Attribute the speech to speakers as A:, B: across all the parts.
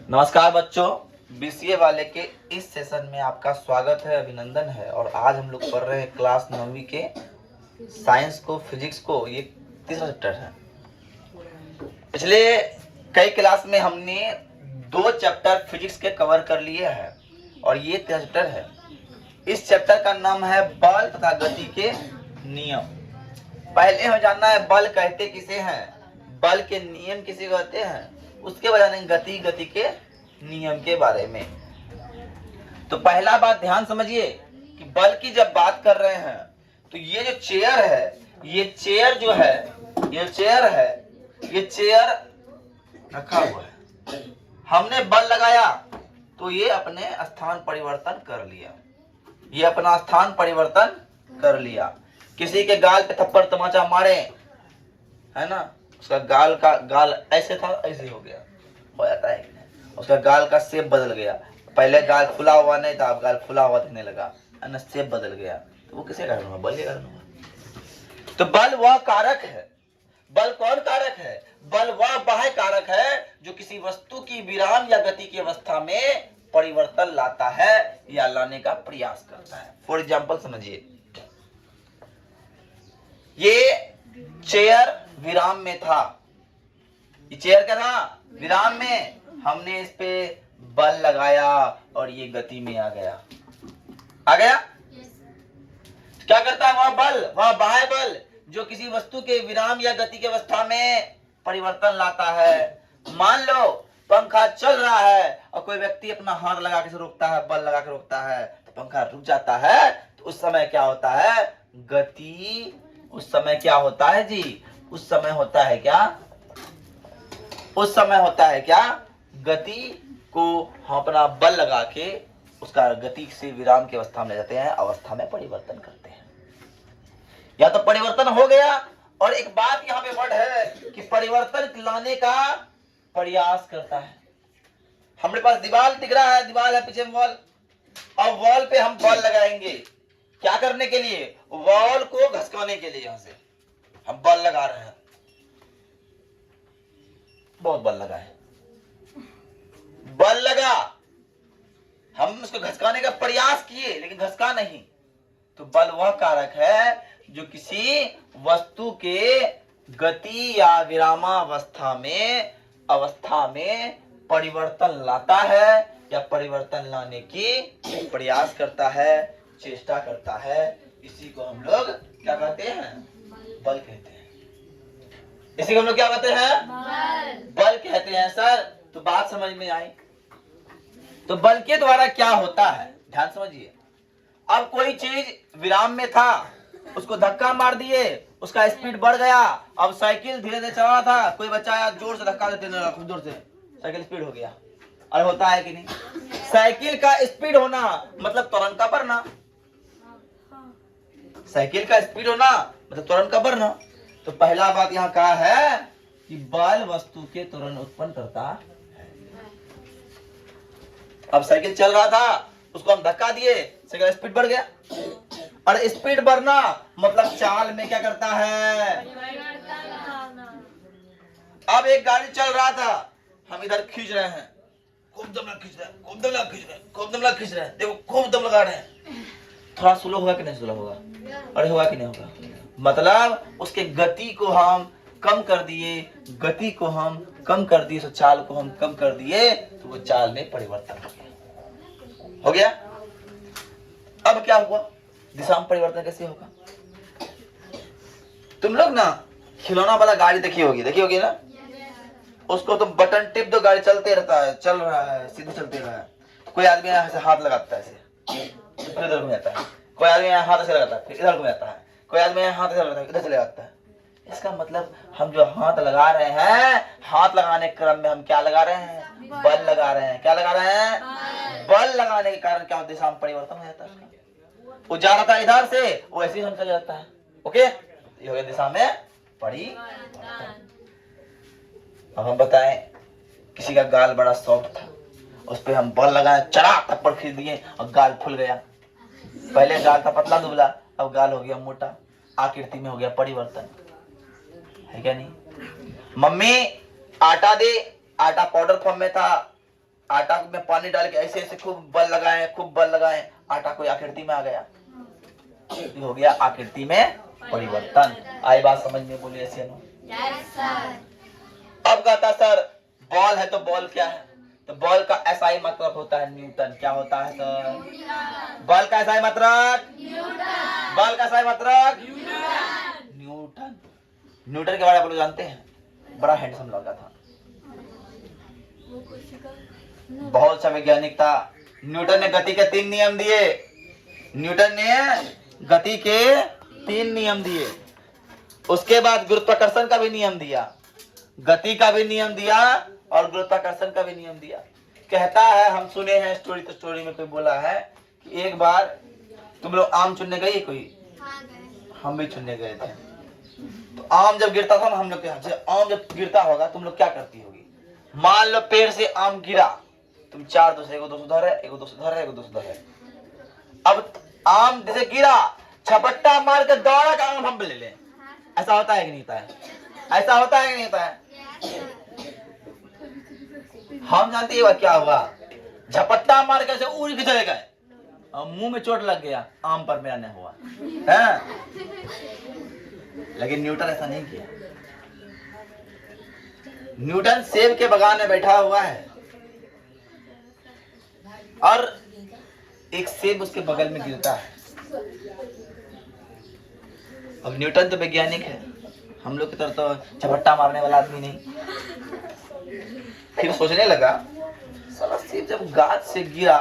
A: नमस्कार बच्चों, बीसीए वाले के इस सेशन में आपका स्वागत है, अभिनंदन है। और आज हम लोग पढ़ रहे हैं क्लास 9वीं के साइंस को, फिजिक्स को। ये तीसरा चैप्टर है। पिछले कई क्लास में हमने 2 चैप्टर फिजिक्स के कवर कर लिए हैं और ये तीसरा चैप्टर है। इस चैप्टर का नाम है बल तथा गति के नियम। पहले हमें जानना है बल कहते किसे हैं, बल के नियम किसे कहते हैं, उसके बाद जानेंगे गति के नियम के बारे में। तो पहला बात ध्यान समझिए कि बल की जब बात कर रहे हैं तो ये जो चेयर है, ये चेयर जो है, ये चेयर रखा हुआ है। हमने बल लगाया तो ये अपने स्थान परिवर्तन कर लिया, ये अपना स्थान परिवर्तन कर लिया। किसी के गाल पे थप्पड़ तमाचा मारे, है ना, उसका गाल ऐसे था, ऐसे हो गया, हो जाता है। उसका गाल का शेप बदल गया। पहले गाल खुला हुआ नहीं था, अब गाल खुला हुआ दिखने लगा, शेप बदल गया। तो वो किसे कारण हुआ? बल के कारण हुआ। तो बल वह कारक है, बल कौन कारक है? बल वह बाह्य कारक है जो किसी वस्तु की विराम या गति की अवस्था में परिवर्तन लाता है या लाने का प्रयास करता है। फॉर एग्जाम्पल समझिए, ये चेयर विराम में था, ये चेयर क्या था? विराम में। हमने इस पे बल लगाया और ये गति में आ गया। क्या करता है वह बल? वह बाह्य बल जो किसी वस्तु के विराम या गति की अवस्था में परिवर्तन लाता है। मान लो पंखा चल रहा है और कोई व्यक्ति अपना हाथ लगा के रोकता है, बल लगा के रोकता है, तो पंखा रुक जाता है। तो उस समय क्या होता है? गति। उस समय क्या होता है जी? उस समय होता है क्या? उस समय होता है क्या? गति को हम अपना बल लगा के उसका गति से विराम की अवस्था में ले जाते हैं, अवस्था में परिवर्तन करते हैं। या तो परिवर्तन हो गया, और एक बात यहाँ पे वर्ड है कि परिवर्तन लाने का प्रयास करता है। हमारे पास दीवार दिख रहा है, दीवार है पीछे वॉल, और वॉल पे हम बल लगाएंगे। क्या करने के लिए? वॉल को घसकाने के लिए। यहां से हम बल लगा रहे हैं, बहुत बल लगा है, बल लगा, हम उसको घसकाने का प्रयास किए लेकिन घसका नहीं। तो बल वह कारक है जो किसी वस्तु के गति या विरामावस्था में परिवर्तन लाता है या परिवर्तन लाने की प्रयास करता है, चेष्टा करता है। इसी को हम लोग क्या कहते हैं? बल कहते हैं। इसी को हम लोग क्या कहते हैं? बल कहते हैं। सर, तो बात समझ में आई? तो बल के द्वारा क्या होता है, ध्यान समझिए। अब कोई चीज विराम में था, उसको धक्का मार दिए, उसका स्पीड बढ़ गया। अब साइकिल धीरे धीरे चल रहा था, कोई बच्चा आया जोर से धक्का देते ना, खूब जोर से, साइकिल स्पीड हो गया। अरे होता है कि नहीं? साइकिल का स्पीड होना मतलब त्वरण का बढ़ना, साइकिल का स्पीड होना मतलब त्वरण का बढ़ना। तो पहला बात यहाँ कहा है कि बल वस्तु के त्वरण उत्पन्न करता है। अब साइकिल चल रहा था, उसको हम धक्का दिए, साइकिल स्पीड बढ़ गया। और स्पीड बढ़ना मतलब चाल में क्या करता है? अब एक गाड़ी चल रहा था, हम इधर खींच रहे हैं, खूब दम लगा खींच रहे हैं, खूब दम लगा खींच रहे हैं, खूब दम लगा खींच रहे हैं, देखो खूब दम लगा रहे हैं। थोड़ा स्लो होगा कि नहीं स्लो होगा? अरे होगा कि नहीं होगा? मतलब उसके गति को हम कम कर दिए, गति को हम कम कर दिए, तो चाल को हम कम कर दिए, तो वो चाल में परिवर्तन हो गया। अब क्या हुआ? दिशा में परिवर्तन कैसे होगा? तुम लोग ना खिलौना वाला गाड़ी देखी होगी ना, उसको तुम बटन टिप दो, गाड़ी चलते रहता है, चल रहा है, सीधे चलते रहा है। कोई आदमी यहाँ से हाथ लगाता है, फिर इधर घूम जाता है, कोई आदमी यहाँ हाथ से लगाता है, फिर इधर घूम जाता है, कोई आदमी यहाँ हाथ से लगाता है, इधर चले जाता है। इसका मतलब हम जो हाथ लगा रहे हैं, हाथ लगाने के क्रम में हम क्या लगा रहे हैं? बल लगा रहे हैं। क्या लगा रहे हैं? बल लगाने के कारण क्या दिशा में परिवर्तन हो जाता है उसका। वो जा रहा था इधर से, वो ऐसे ही हम चल जाता है। ओके, ये हो गया दिशा में परिवर्तन। अब हम बताएं, किसी का गाल बड़ा सॉफ्ट था, उस पर हम बल लगाए, चढ़ा थप्पड़ खींच दिए और गाल फूल गया। पहले गाल था पतला दुबला, अब गाल हो गया मोटा, आकृति में हो गया परिवर्तन, है क्या नहीं? मम्मी आटा दे, आटा पाउडर फॉर्म में था, आटा में पानी डाल के ऐसे ऐसे खूब बल लगाए, आटा कोई आकृति में आ गया, हो गया आकृति में परिवर्तन। आई बात समझ में? बोलिए ऐसे नो। अब कहता सर बॉल है तो बॉल क्या है? तो बॉल का एसआई मात्रक होता है न्यूटन। क्या होता है सर? बॉल का एसआई मात्रक बॉल का एसआई मात्रक न्यूटन। न्यूटन के बारे में आप लोग जानते हैं? बड़ा हैंडसम लड़का था, बहुत सा वैज्ञानिक था। न्यूटन ने गति के 3 नियम दिए। न्यूटन ने गति के 3 नियम दिए। उसके बाद गुरुत्वाकर्षण का भी नियम दिया, गति का भी नियम दिया और गुरुत्वाकर्षण का भी नियम दिया। कहता है, हम सुने हैं स्टोरी में कोई बोला है कि एक बार तुम लोग आम चुनने गए कोई? हम भी चुनने गए थे। तो आम जब गिरता था ना, हम लोग के आम जब गिरता होगा तुम लोग क्या करती होगी? मान लो पेड़ से आम गिरा, तुम 4 दोस्त, एगो दोस्त उधर है, एगो दोस्त उधर है, एगो दोस्त उधर है। अब आम जैसे गिरा, झपट्टा मार के दौड़ा का आम हम ले लें। ऐसा होता है कि नहीं होता है? ऐसा होता है कि नहीं होता है? हम जानते हैं क्या हुआ? झपट्टा मार के उड़ के चले गए और मुंह में चोट लग गया, आम पर मेरा नहीं हुआ है। लेकिन न्यूटन ऐसा नहीं किया। न्यूटन सेब के बागान में बैठा हुआ है और एक सेब उसके बगल में गिरता है। अब न्यूटन तो वैज्ञानिक है, हम लोग की तरह तो झपट्टा मारने वाला आदमी नहीं। फिर सोचने लगा, साला सेब जब गाछ से गिरा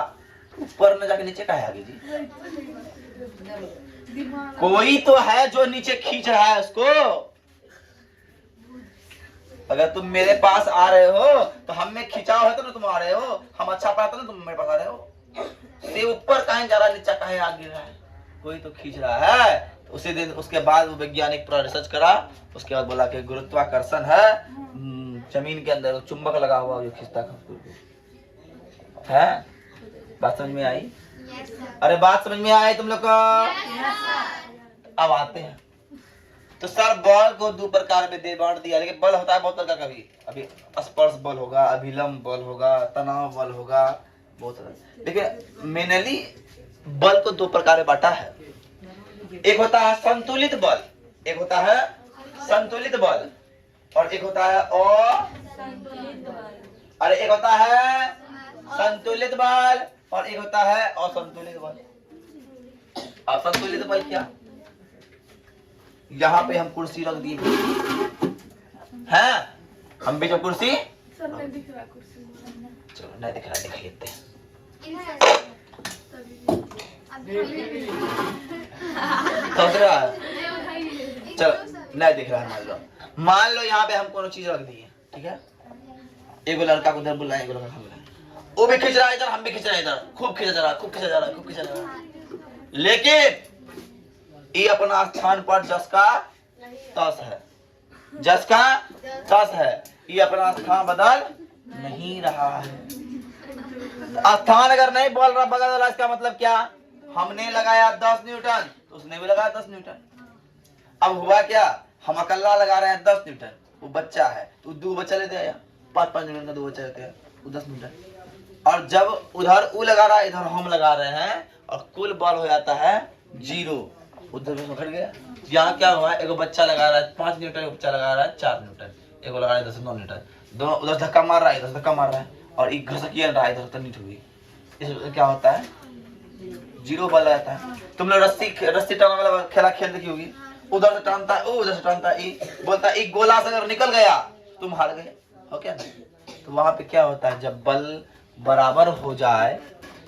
A: ऊपर न जाके नीचे का है आगे जी? कोई तो है जो नीचे खींच रहा है उसको। अगर तुम मेरे पास आ रहे हो तो हम में खिंचाव है तो ना तुम आ रहे हो, हम अच्छा पढ़ाते ना तुम मेरे पास आ रहे हो। सेब ऊपर कहीं जा रहा है, नीचे कहीं आ गिर रहा है, कोई तो खींच रहा है। तो उसी दिन उसके बाद वो वैज्ञानिक पूरा रिसर्च करा, उसके बाद बोला कि गुरुत्वाकर्षण है, जमीन के अंदर चुंबक लगा हुआ जो खींचता है। बात समझ में आई? अरे बात समझ में आई तुम लोग को? अब आते हैं तो सर बॉल को 2 प्रकार में दे बांट दिया। लेकिन बल होता है बहुत प्रकार का भी, अभी स्पर्श बल होगा, अभिलंब बल होगा, तनाव बल होगा, बहुत तरह। लेकिन मेनली बल को 2 प्रकार में बांटा है। एक होता है संतुलित बल, एक होता है संतुलित बल और एक होता है असंतुलित बल। अरे एक होता है संतुलित बल और एक होता है असंतुलित बल। असंतुलित बल क्या? यहाँ पे हम कुर्सी रख दिए हैं, हम भी जो कुर्सी चलो नहीं दिख रहा, दिखा लेते हैं। चलो नहीं दिख रहा है। मान लो यहाँ पे हम कोनो चीज रख दी है, ठीक है? एगो लड़का को उधर बुलाए, एगो लड़का को बुलाए, वो भी खींच रहा है इधर, हम भी खींच रहे हैं इधर, खूब खींचा जा रहा है, खूब खींचा जा रहा है, खूब खींचा जा रहा है। लेकिन ये अपना स्थान पर जस का तस है, जस का तस है, ये अपना स्थान बदल नहीं रहा है। स्थान अगर नहीं बोल रहा बदल रहा, इसका मतलब क्या? हमने लगाया 10 न्यूटन तो उसने भी लगाया 10 न्यूटन। अब हुआ क्या? हम अकेला लगा रहे हैं 10 न्यूटन, वो बच्चा है तो 2 बच्चा लेते आया, 5-5 न्यूटन का 2 बच्चा लेते हैं, वो 10 न्यूटन। और जब उधर वो लगा रहा है, इधर हम लगा रहे हैं और कुल बल हो जाता है 0। उधर में घट गया। यहाँ क्या हुआ? एगो बच्चा लगा रहा है 5 न्यूटन, एक बच्चा लगा रहा है 4 न्यूटन, एगो लगा रहा है 9 न्यूटन, दोनों उधर धक्का मार रहा है, इधर धक्का मार रहा है और एक घसकिया रहा है, इधर तक नीचे हुई। इसमें क्या होता है? 0 बल रहता है। तुम लोग रस्सी टांगने वाला खेला खेल देखी होगी, उधर से टानता है, उधर से टानता है, बोलता है एक गोला से अगर निकल गया तुम हार गए हो क्या? नहीं। तो वहां पे क्या होता है? जब बल बराबर हो जाए,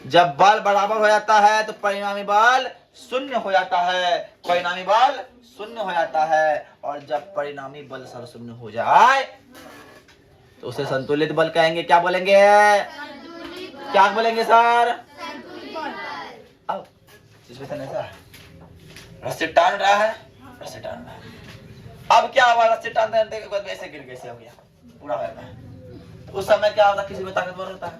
A: जब बल बराबर हो जाता है तो परिणामी बल 0 हो जाता है, परिणामी बल 0 हो जाता है। और जब परिणामी बल सर 0 हो जाए तो उसे संतुलित बल कहेंगे। क्या बोलेंगे? क्या बोलेंगे सर? अब सिचुएशन ऐसा है, रस्सी टान रहा है, रस्सी टान रहा है। अब क्या हुआ? रस्सी टानते के बाद ऐसे गिर कैसे हो गया, पूरा हो जाता है। उस समय क्या होता है? किसी में ताकतवर होता है,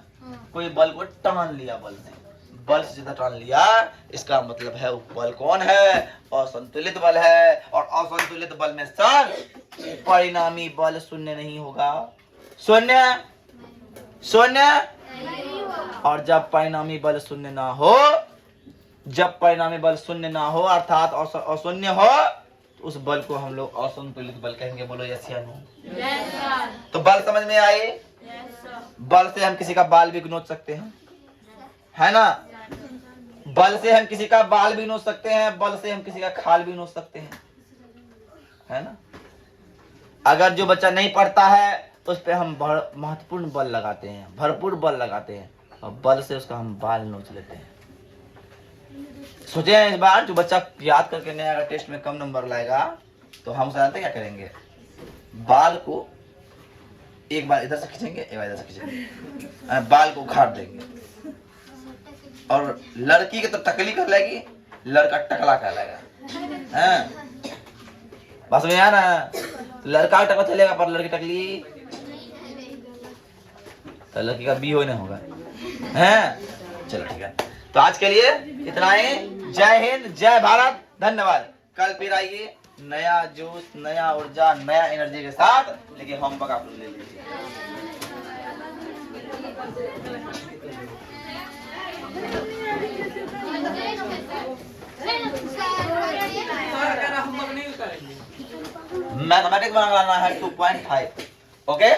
A: कोई बल को टान लिया, बल से ज्यादा टान लिया, इसका मतलब है वो बल कौन है? असंतुलित बल है। और असंतुलित बल में सर परिणामी बल 0 नहीं होगा। 0 और जब परिणामी बल शून्य ना हो, जब परिणामी बल शून्य ना हो अर्थात अशून्य हो, तो उस बल को हम लोग असंतुलित बल कहेंगे। बोलो यस या नो? तो बल समझ में आए? बल से हम किसी का बाल भी नोच सकते हैं, है ना? बल से हम किसी का बाल भी नोच सकते हैं, बल से हम किसी का खाल भी नोच सकते हैं, है ना? अगर जो बच्चा नहीं पढ़ता है तो उस पर हम महत्वपूर्ण बल लगाते हैं, भरपूर बल लगाते हैं, और बल से उसका हम बाल नोच लेते हैं। सोचे हैं इस बार जो बच्चा याद करके नहीं आएगा, टेस्ट में कम नंबर लाएगा, तो हम जानते क्या करेंगे? बाल को एक बार इधर से खींचेंगे, एक बार इधर से खींचेंगे, बाल को उखाड़ देंगे, और लड़की की तो टकली कर लेगी, लड़का टकला कहलाएगा। हैं? बस में आया ना? तो लड़का टकला चलेगा पर लड़की टकली, तो लड़की का बी हो नहीं होगा। हैं? चलो ठीक है, तो आज के लिए इतना ही। जय हिंद, जय भारत, धन्यवाद। कल फिर आइए नया जोश, नया ऊर्जा, नया एनर्जी के साथ, लेकिन होमवर्क आप लोग ले लीजिए। मैथमेटिक्स बनाना है 2.5। ओके?